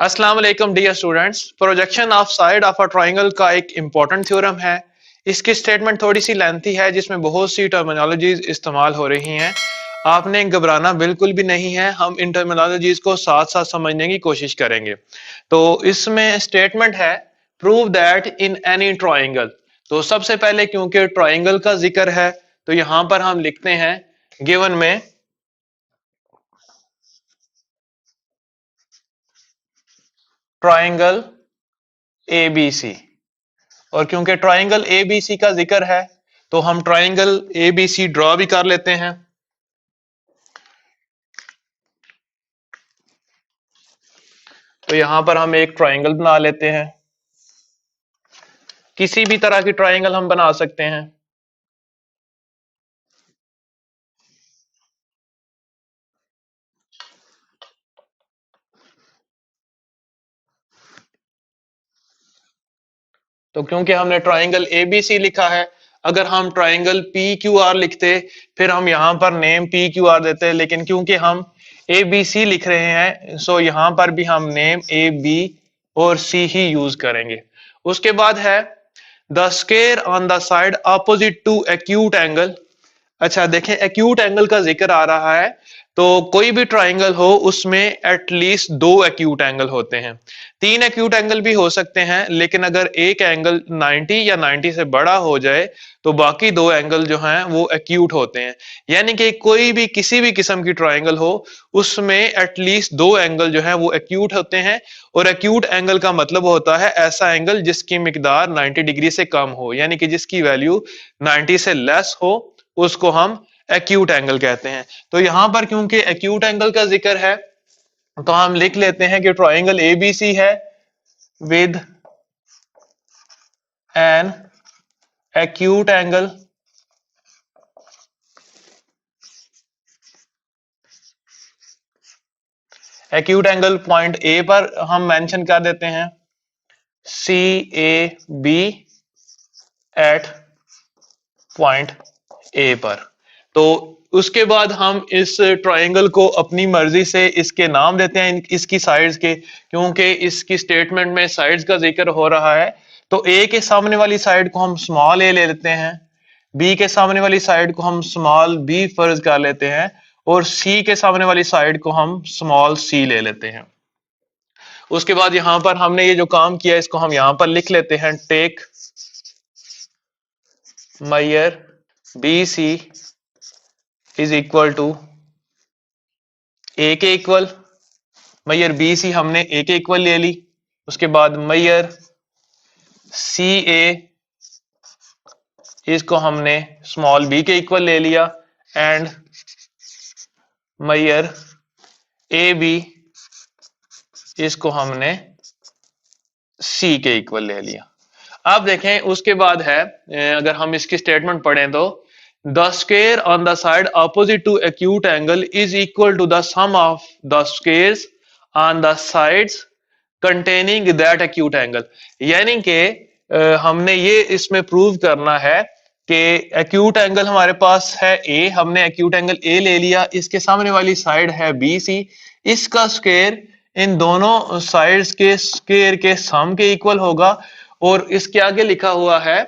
अस्सलाम वालेकुम dear students. Projection of side of a triangle का एक इम्पॉर्टेंट थ्योरम है। इसकी स्टेटमेंट थोड़ी सी लेंथी है जिसमें बहुत सी टर्मिनोलॉजीज इस्तेमाल हो रही हैं। आपने घबराना बिल्कुल भी नहीं है, हम इन टर्मिनोलॉजीज को साथ साथ समझने की कोशिश करेंगे। तो इसमें स्टेटमेंट है prove that in any triangle. तो सबसे पहले क्योंकि ट्रायंगल का जिक्र है तो यहां पर हम लिखते हैं गिवन में ट्रायंगल ABC। और क्योंकि ट्रायंगल ABC का जिक्र है तो हम ट्रायंगल ABC ड्रॉ भी कर लेते हैं। तो यहां पर हम एक ट्रायंगल बना लेते हैं। किसी भी तरह की ट्रायंगल हम बना सकते हैं। तो क्योंकि हमने ट्रायंगल ABC लिखा है, अगर हम ट्रायंगल PQR लिखते फिर हम यहां पर नेम PQR देते, लेकिन क्योंकि हम ABC लिख रहे हैं सो यहां पर भी हम नेम AB और C ही यूज करेंगे। उसके बाद है the square on the side opposite to acute angle. अच्छा देखें, एक्यूट एंगल का जिक्र आ रहा है तो कोई भी ट्राइंगल हो उसमें एटलीस्ट दो एक्यूट एंगल होते हैं। तीन एक्यूट एंगल भी हो सकते हैं, लेकिन अगर एक एंगल 90 या 90 से बड़ा हो जाए तो बाकी दो एंगल जो हैं वो एक्यूट होते हैं। यानी कि कोई भी किसी भी किस्म की ट्राइंगल हो उसमें एटलीस्ट दो एंगल जो हैं वो एक्यूट होते हैं। और एक्यूट एंगल का मतलब होता है ऐसा एंगल जिसकी मिकदार 90 डिग्री से कम हो, यानी कि जिसकी वैल्यू 90 से लेस हो, उसको हम एक्यूट एंगल कहते हैं। तो यहां पर क्योंकि एक्यूट एंगल का जिक्र है तो हम लिख लेते हैं कि ट्रायंगल ABC है with an acute angle acute angle point A पर हम मेंशन कर देते हैं CAB एट पॉइंट A पर। तो उसके बाद हम इस ट्रायंगल को अपनी मर्जी से इसके नाम देते हैं इसकी साइड्स के, क्योंकि इसकी स्टेटमेंट में साइड्स का जिक्र हो रहा है। तो A के सामने वाली साइड को हम स्मॉल a ले लेते हैं, B के सामने वाली साइड को हम स्मॉल b फर्ज कर लेते हैं और C के सामने वाली साइड को हम स्मॉल c ले लेते हैं। उसके बाद यहां पर हमने ये जो काम किया इसको हम यहां पर लिख लेते हैं take measure BC is equal to A के इक्वल। मेजर BC हमने A के इक्वल ले ली। उसके बाद मेजर CA इसको हमने स्मॉल b के इक्वल ले लिया एंड मेजर AB इसको हमने C के इक्वल ले लिया। अब देखें उसके बाद है अगर हम इसकी स्टेटमेंट पढ़ें तो the square on the side opposite to acute angle is equal to the sum of the squares on the sides containing that acute angle. यानी कि हमने ये इसमें प्रूव करना है कि एक्यूट एंगल हमारे पास है A, हमने एक्यूट एंगल A ले लिया, इसके सामने वाली साइड है BC, इसका स्क्वायर इन दोनों साइड्स के स्क्वायर के सम के इक्वल होगा। और इसके आगे लिखा हुआ है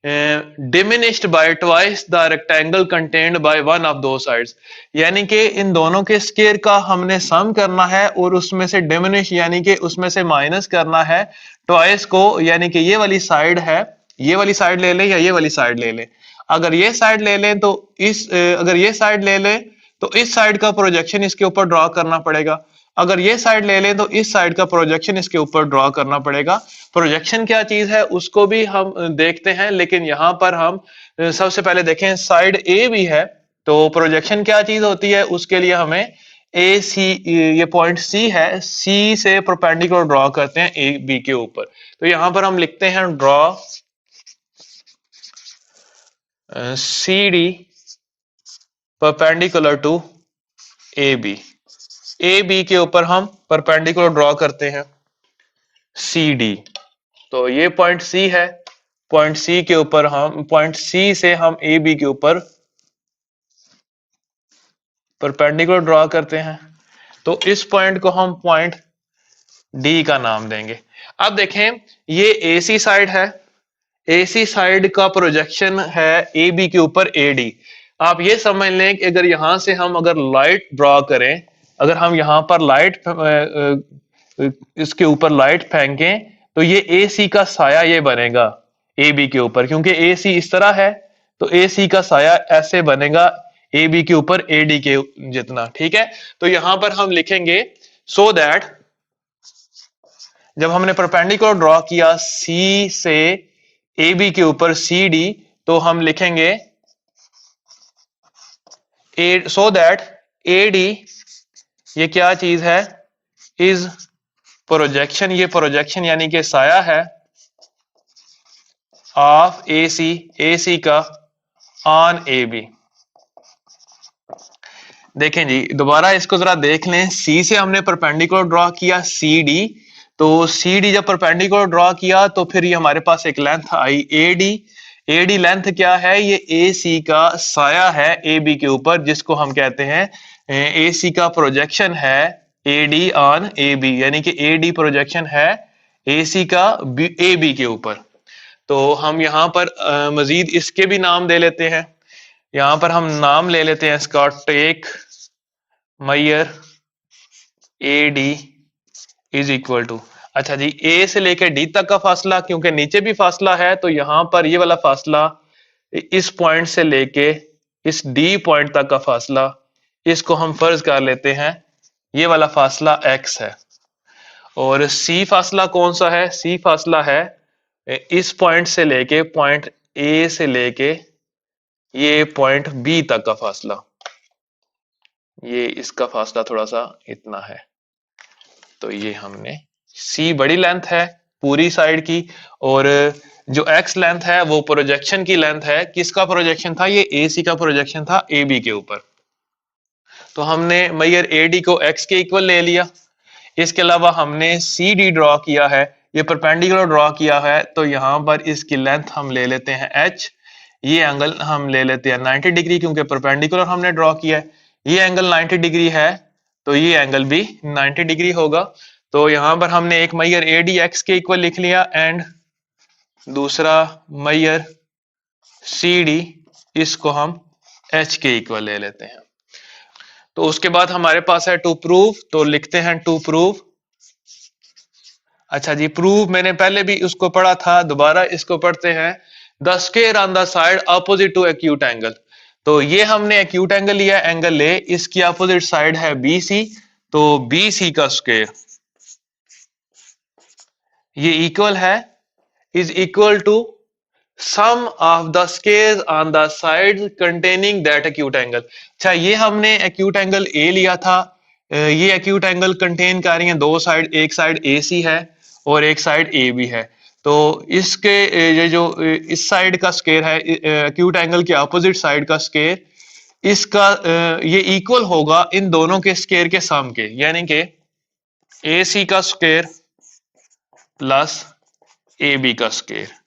diminished bye twice the rectangle contained by one of दो साइड्स। यानी कि इन दोनों के स्क्वायर का हमने सम करना है और उसमें से डिमिनिश यानी कि उसमें से माइनस करना है ट्वाइस को, यानी कि ये वाली साइड है, ये वाली साइड ले लें या ये वाली साइड ले लें। अगर ये साइड ले लें तो अगर ये साइड ले लें तो इस साइड का प्रोजेक्शन इसके ऊपर ड्रॉ करना पड़ेगा। अगर ये साइड ले लें तो इस साइड का प्रोजेक्शन इसके ऊपर ड्रॉ करना पड़ेगा। प्रोजेक्शन क्या चीज है उसको भी हम देखते हैं, लेकिन यहां पर हम सबसे पहले देखें साइड A भी है तो प्रोजेक्शन क्या चीज होती है उसके लिए हमें AC ये पॉइंट C है, C से परपेंडिकुलर ड्रॉ करते हैं AB के ऊपर। तो यहां पर हम लिखते हैं draw CD perpendicular to AB। AB के ऊपर हम परपेंडिकुलर ड्रॉ करते हैं CD। तो ये पॉइंट C है, पॉइंट C के ऊपर हम पॉइंट C से हम AB के ऊपर परपेंडिकुलर ड्रॉ करते हैं। तो इस पॉइंट को हम पॉइंट डी का नाम देंगे। अब देखें ये ए सी साइड है, एसी साइड का प्रोजेक्शन है ए बी के ऊपर ए डी। आप ये समझ लें कि अगर यहां से हम अगर लाइट ड्रॉ करें, अगर हम यहां पर लाइट इसके ऊपर लाइट फेंकें तो ये ए सी का साया ये बनेगा ए बी के ऊपर, क्योंकि ए सी इस तरह है तो ए सी का साया ऐसे बनेगा ए बी के ऊपर ए डी के जितना। ठीक है, तो यहां पर हम लिखेंगे सो दैट जब हमने परपेंडिकुलर ड्रॉ किया सी से ए बी के ऊपर सी डी, तो हम लिखेंगे सो दैट ए डी ये क्या चीज है, इज प्रोजेक्शन, ये प्रोजेक्शन यानी कि साया है ऑफ ए सी का ऑन ए बी। देखें जी दोबारा इसको जरा देख लें, सी से हमने परपेंडिकुलर ड्रॉ किया सी डी, तो सी डी जब परपेंडिकुलर ड्रॉ किया तो फिर ये हमारे पास एक length I A D. A D length क्या है, ये ए सी का साया है ए बी के ऊपर, जिसको हम कहते हैं ए सी का प्रोजेक्शन है A D on A B, यानी कि ए डी प्रोजेक्शन है ए सी का ए बी के ऊपर। तो हम यहां पर मजीद इसके भी नाम दे लेते हैं, यहां पर हम नाम ले लेते हैं इसका take mayor a d is equal to, अच्छा जी ए से लेकर डी तक का फासला, क्योंकि नीचे भी फासला है तो यहां पर ये वाला फासला इस पॉइंट से लेके इस डी पॉइंट तक का फासला, इसको हम फर्ज कर लेते हैं ये वाला फासला x है। और सी फासला कौन सा है, सी फासला है इस पॉइंट से लेके पॉइंट ए से लेके ये पॉइंट बी तक का फासला, ये इसका फासला थोड़ा सा इतना है। तो ये हमने सी बड़ी लेंथ है पूरी साइड की, और जो एक्स लेंथ है वो प्रोजेक्शन की लेंथ है। किसका प्रोजेक्शन था, ये ए सी का प्रोजेक्शन था ए बी के ऊपर। तो हमने मैयर ए डी को एक्स के इक्वल ले लिया। इसके अलावा हमने सी डी ड्रॉ किया है, ये परपेंडिकुलर ड्रॉ किया है, तो यहां पर इसकी लेंथ हम ले लेते हैं एच, ये एंगल हम ले लेते हैं 90 डिग्री, क्योंकि परपेंडिकुलर हमने ड्रॉ किया है। ये एंगल 90 डिग्री है तो ये एंगल भी 90 डिग्री होगा। तो यहां पर हमने एक मैयर ए डी एक्स के इक्वल लिख लिया एंड दूसरा मैयर सी डी, इसको हम एच के इक्वल ले लेते हैं। तो उसके बाद हमारे पास है टू प्रूव, तो लिखते हैं टू प्रूव। अच्छा जी प्रूव मैंने पहले भी उसको पढ़ा था, दोबारा इसको पढ़ते हैं। The square on the side opposite to acute angle, तो ये हमने एक्यूट एंगल लिया एंगल ए, इसकी अपोजिट साइड है बी सी, तो बी सी का स्क्वायर ये इक्वल है, is equal to sum of the squares on the side containing that acute angle. अच्छा ये हमने एक्यूट एंगल ए लिया था, ये एक्यूट एंगल कंटेन कर रही है दो साइड, एक साइड ए सी है और एक साइड ए बी है। तो इसके ये जो इस साइड का स्क्वायर है एक्यूट एंगल के अपोजिट साइड का स्क्वायर, इसका ये इक्वल होगा इन दोनों के स्क्वायर के सम के, यानी कि ए सी का स्क्वायर प्लस ए बी का स्क्वायर।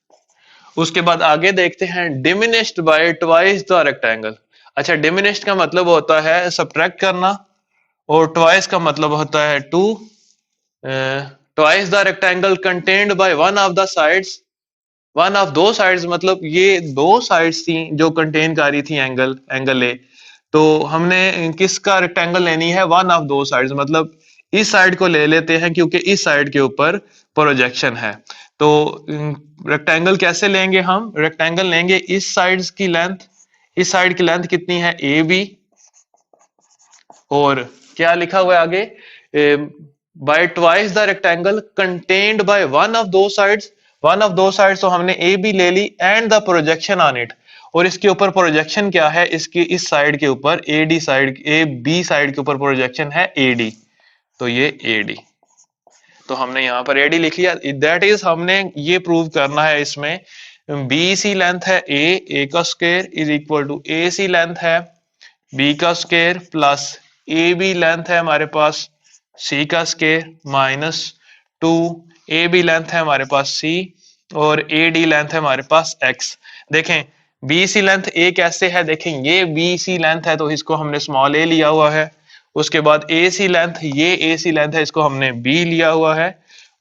उसके बाद आगे देखते हैं diminished bye twice the rectangle. अच्छा डिमिनिश्ड का मतलब होता है सब्ट्रैक्ट करना और ट्वाइस का मतलब होता है two. Twice the rectangle contained by one of the sides, one of दो साइड्स मतलब ये दो साइड्स थी जो कंटेन कर रही थी एंगल ए, तो हमने किसका रेक्टेंगल लेनी है, वन ऑफ दो साइड्स, मतलब इस साइड को ले लेते हैं क्योंकि इस साइड के ऊपर प्रोजेक्शन है। तो रेक्टेंगल कैसे लेंगे, हम रेक्टेंगल लेंगे इस साइड की लेंथ, इस साइड की लेंथ कितनी है ए बी, और क्या लिखा हुआ है आगे, by twice the rectangle contained by one of दो साइड्स, वन ऑफ दो साइड्स तो हमने ए बी ले ली and the projection on it, और इसके ऊपर प्रोजेक्शन क्या है, इसकी इस साइड के ऊपर A D side, A B side के ऊपर प्रोजेक्शन है ए डी, तो ये ए डी, तो हमने यहां पर ए डी लिख लिया। दैट इज हमने ये प्रूव करना है, इसमें बी सी लेंथ है ए का square is equal to A C length है बी का square plus A B length है हमारे पास सी का square minus two A B length है हमारे पास सी और ए डी लेंथ है हमारे पास एक्स। देखें बी सी लेंथ ए कैसे है, देखें ये बी सी लेंथ है तो इसको हमने स्मॉल ए लिया हुआ है, उसके बाद ए सी लेंथ, ये ए सी लेंथ है इसको हमने बी लिया हुआ है,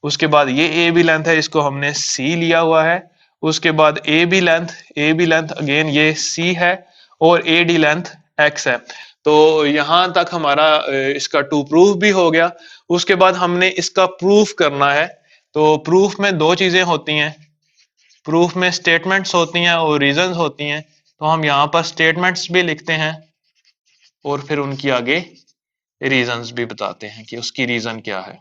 उसके बाद ये ए बी लेंथ है, इसको हमने सी लिया हुआ है। उसके बाद ए बी लेंथ अगेन ये सी है, और ए डी लेंथ एक्स है। तो यहां तक हमारा इसका टू प्रूफ भी हो गया। उसके बाद हमने इसका प्रूफ करना है। तो प्रूफ में दो चीजें होती हैं, प्रूफ में स्टेटमेंट्स होती हैं और रीजंस होती हैं। तो हम यहाँ पर स्टेटमेंट्स भी लिखते हैं और फिर उनकी आगे रीजंस भी बताते हैं कि उसकी रीजन क्या है।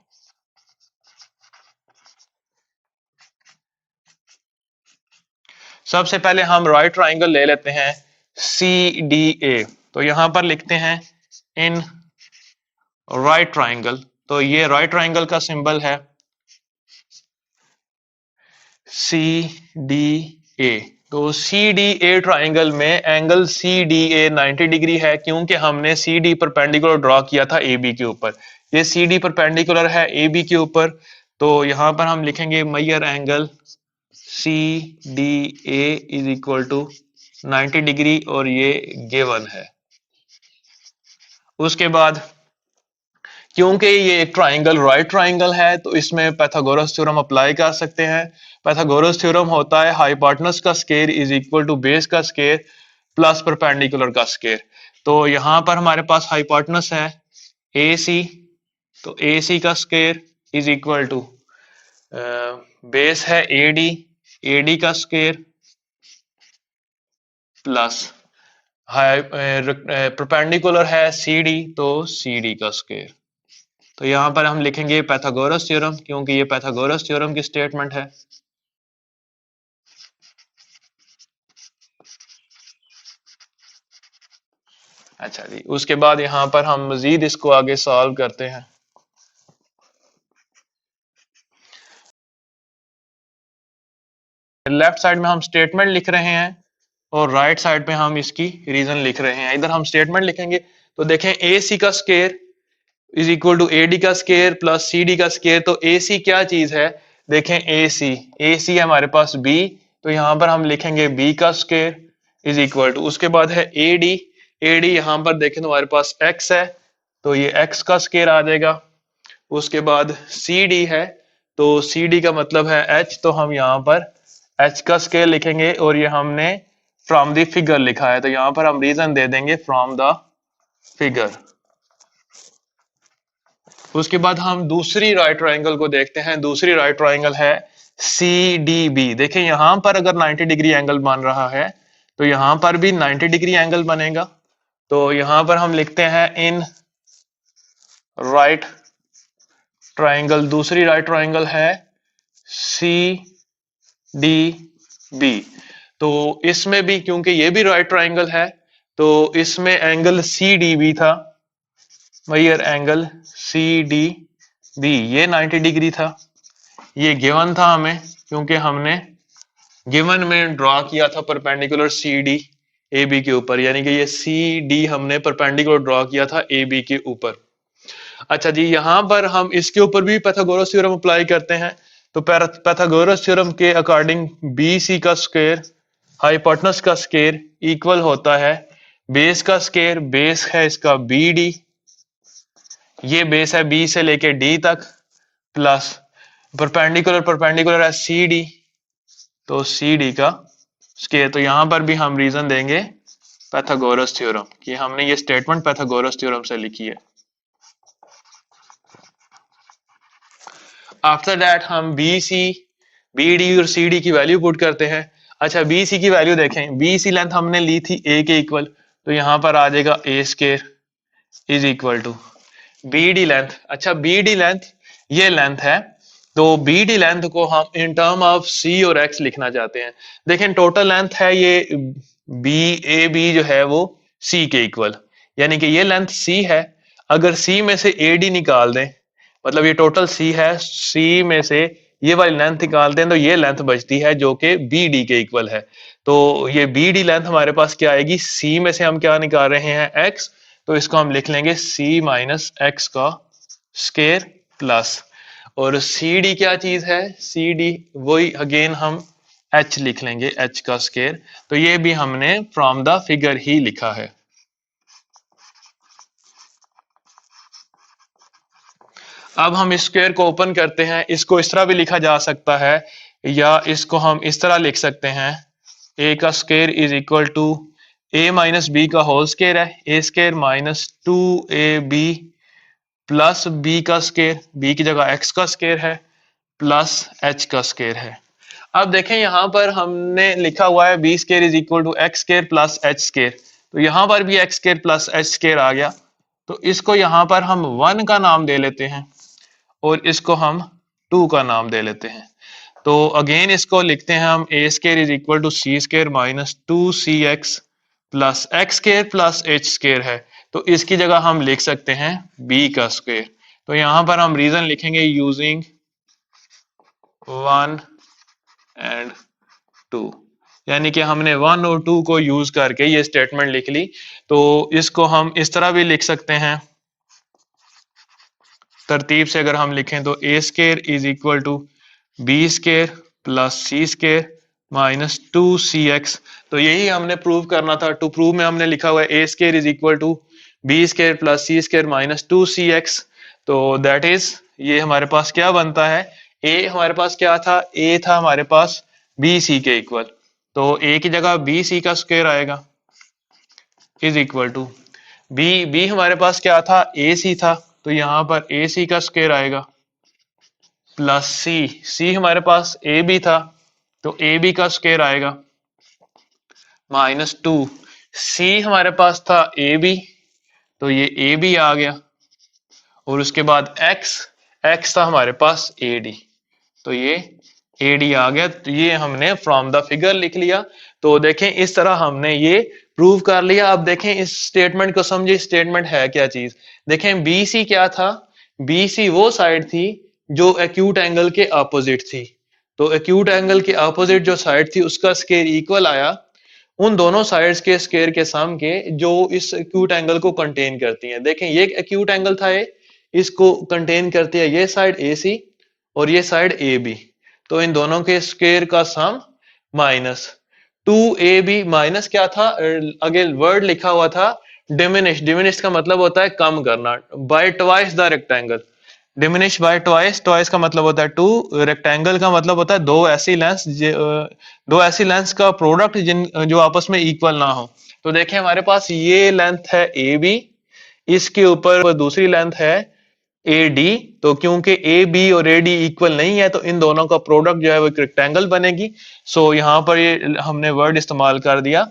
सबसे पहले हम राइट ट्राइंगल ले लेते हैं सी डी ए। तो यहां पर लिखते हैं इन राइट ट्राइंगल। तो ये राइट ट्राइंगल का सिंबल है सी डी ए। तो सी डी ए ट्राइंगल में angle C D A 90 degree है, क्योंकि हमने सी डी परपेंडिकुलर ड्रॉ किया था ए बी के ऊपर। ये सी डी परपेंडिकुलर है ए बी के ऊपर। तो यहां पर हम लिखेंगे measure angle C D A is equal to 90 degree, और ये गिवन है। उसके बाद क्योंकि ये एक ट्राइंगल राइट ट्राइंगल है, तो इसमें पाइथागोरस थ्योरम अप्लाई कर सकते हैं। पाइथागोरस थ्योरम होता है हाइपोटेनस का square is equal to base का स्क्वायर प्लस परपेंडिकुलर का स्क्वायर। तो यहां पर हमारे पास हाइपोटेनस है ए सी, तो ए सी का square is equal to base है ए डी का स्क्वायर प्लस परपेंडिकुलर है सी डी, तो सी डी का स्क्वायर। तो यहां पर हम लिखेंगे पाइथागोरस थ्योरम, क्योंकि ये पाइथागोरस थ्योरम की स्टेटमेंट है। अच्छा जी, उसके बाद यहां पर हम मजीद इसको आगे सॉल्व करते हैं। लेफ्ट साइड में हम स्टेटमेंट लिख रहे हैं और राइट साइड पे हम इसकी रीजन लिख रहे हैं। इधर हम स्टेटमेंट लिखेंगे तो देखें ए सी का square is equal to A D का स्क्वायर प्लस सी डी का स्क्वायर। तो ए सी क्या चीज है, देखें ए सी है हमारे पास बी, तो यहां पर हम लिखेंगे बी का स्क्वायर इज इक्वल टू, उसके बाद है ए डी यहां पर देखें तो हमारे पास एक्स है, तो ये एक्स का स्क्वायर आ जाएगा। उसके बाद सी डी है, तो सी डी का मतलब है एच, तो हम यहां पर एच का स्क्वायर लिखेंगे, और ये हमने फ्रॉम द फिगर लिखा है, तो यहां पर हम रीजन दे देंगे फ्रॉम द फिगर। उसके बाद हम दूसरी राइट ट्राइंगल को देखते हैं। दूसरी राइट ट्राइंगल है सी डी बी। देखें यहां पर अगर 90 डिग्री एंगल बन रहा है, तो यहां पर भी 90 डिग्री एंगल बनेगा। तो यहां पर हम लिखते हैं इन राइट ट्राइंगल, दूसरी राइट ट्राइंगल है सी डी बी। तो इसमें भी क्योंकि ये भी राइट ट्राइंगल है, तो इसमें एंगल सी डी बी था, measure angle C D B, ये 90 डिग्री था। ये गिवन था हमें, क्योंकि हमने गिवन में ड्रॉ किया था perpendicular C D A B के ऊपर, यानी कि ये सी डी हमने परपेंडिकुलर ड्रॉ किया था ए बी के ऊपर। अच्छा जी, यहां पर हम इसके ऊपर भी पाइथागोरस थ्योरम अप्लाई करते हैं। तो पाइथागोरस थ्योरम के अकॉर्डिंग बी सी का स्क्वायर हाइपोटेनस का स्क्वायर इक्वल होता है बेस का स्क्वायर, बेस है इसका बी डी, ये बेस है बी से लेके डी तक, प्लस परपेंडिकुलर है सी डी, तो सी डी का स्क्वायर। तो यहां पर भी हम रीजन देंगे पाइथागोरस थ्योरम कि हमने ये स्टेटमेंट पाइथागोरस थ्योरम से लिखी है। आफ्टर दैट हम बी सी बी डी और सी डी की वैल्यू पुट करते हैं। अच्छा, बी सी की वैल्यू देखें, बी सी लेंथ हमने ली थी ए के इक्वल, तो यहां पर आ जाएगा a square is equal to b d length. अच्छा, बी डी लेंथ ये लेंथ है, तो बी डी लेंथ को हम इन टर्म ऑफ सी और एक्स लिखना चाहते हैं। देखें टोटल लेंथ है ये बी जो है वो सी के इक्वल, यानी कि ये लेंथ सी है। अगर सी में से ए डी निकाल दें, मतलब ये टोटल सी है, सी में से ये वाली लेंथ निकालते हैं, तो ये लेंथ बचती है जो कि बी डी के इक्वल है। तो ये बी डी लेंथ हमारे पास क्या आएगी, सी में से हम क्या निकाल रहे हैं, एक्स, तो इसको हम लिख लेंगे सी माइनस एक्स का स्क्वायर प्लस, और सी डी क्या चीज है, सी डी वही अगेन हम एच लिख लेंगे, एच का स्क्वायर। तो ये भी हमने फ्रॉम द फिगर ही लिखा है। अब हम इस स्क्वायर को ओपन करते हैं, इसको इस तरह भी लिखा जा सकता है या इसको हम इस तरह लिख सकते हैं, ए का square is equal to a minus b का होल स्क्वायर है, a square minus 2ab plus b का स्क्वायर, बी की जगह एक्स का स्क्वायर है, प्लस एच का स्क्वायर है। अब देखें यहां पर हमने लिखा हुआ है b square is equal to x square plus h square, तो यहां पर भी x square plus h square आ गया, तो इसको यहां पर हम 1 का नाम दे लेते हैं और इसको हम 2 का नाम दे लेते हैं। तो अगेन इसको लिखते हैं हम a square is equal to c square minus 2cx plus x square plus h square है, तो इसकी जगह हम लिख सकते हैं बी का स्क्वायर। तो यहां पर हम रीजन लिखेंगे यूजिंग 1 एंड 2, यानी कि हमने 1 और 2 को यूज करके ये स्टेटमेंट लिख ली। तो इसको हम इस तरह भी लिख सकते हैं, तरतीब से अगर हम लिखें तो a square is equal to b square plus c square minus 2cx। तो यही हमने प्रूव करना था। टू प्रूव में हमने लिखा हुआ है a square is equal to b square plus c square minus 2cx। तो दैट इज ये हमारे पास क्या बनता है, ए हमारे पास क्या था, ए था हमारे पास बी सी के इक्वल, तो ए की जगह बी सी का स्क्वायर आएगा इज इक्वल टू बी हमारे पास क्या था, ए सी था, तो यहां पर ए सी का स्क्वायर आएगा प्लस सी हमारे पास ए बी था, तो ए बी का स्क्वायर आएगा माइनस 2, सी हमारे पास था ए बी, तो ये ए बी आ गया, और उसके बाद एक्स था हमारे पास ए डी, तो ये ए डी आ गया। तो ये हमने फ्रॉम द फिगर लिख लिया। तो देखें इस तरह हमने ये प्रूव कर लिया। अब देखें इस स्टेटमेंट को समझिए, स्टेटमेंट है क्या चीज। देखें बी सी क्या था, बी सी वो साइड थी जो एक्यूट एंगल के अपोजिट थी, तो एक्यूट एंगल के अपोजिट जो साइड थी उसका स्क्वायर इक्वल आया उन दोनों साइड्स के स्क्वायर के सम के जो इस एक्यूट एंगल को कंटेन करती हैं। देखें ये एक्यूट एंगल था, इसको कंटेन करती है ये साइड ए सी और ये साइड ए बी, तो इन दोनों के स्क्वायर का सम माइनस 2ab माइनस क्या था, आगे वर्ड लिखा हुआ था डिमिनिश, डिमिनिश का मतलब होता है कम करना, bye twice the rectangle, diminish bye twice, twice का मतलब होता है 2, रेक्टेंगल का मतलब होता है दो ऐसी लेंथ का प्रोडक्ट जिन जो आपस में इक्वल ना हो। तो देखें हमारे पास ये लेंथ है ए बी, इसके ऊपर दूसरी लेंथ है ए डी, तो क्योंकि ए बी और ए डी इक्वल नहीं है तो इन दोनों का प्रोडक्ट जो है वो एक रेक्टेंगल बनेगी। सो यहाँ पर ये हमने वर्ड इस्तेमाल कर दिया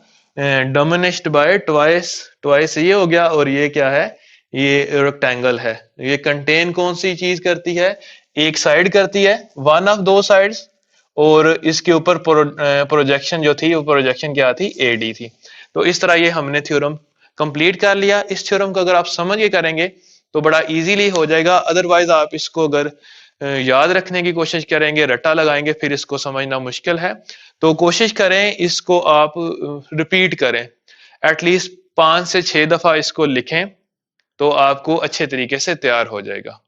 डोमिनिश्ड बाय ट्वाइस, ट्वाइस ये हो गया, और ये क्या है, ये रेक्टेंगल है। ये कंटेन कौन सी चीज करती है, एक साइड करती है, वन ऑफ दो साइड्स, और इसके ऊपर प्रोजेक्शन जो थी वो प्रोजेक्शन क्या थी, ए डी थी। तो इस तरह ये हमने थ्योरम कंप्लीट कर लिया। इस थ्योरम को अगर आप समझ के करेंगे तो बड़ा इजीली हो जाएगा, अदरवाइज आप इसको अगर याद रखने की कोशिश करेंगे, रट्टा लगाएंगे, फिर इसको समझना मुश्किल है। तो कोशिश करें इसको आप रिपीट करें, एटलीस्ट 5 से 6 दफा इसको लिखें, तो आपको अच्छे तरीके से तैयार हो जाएगा।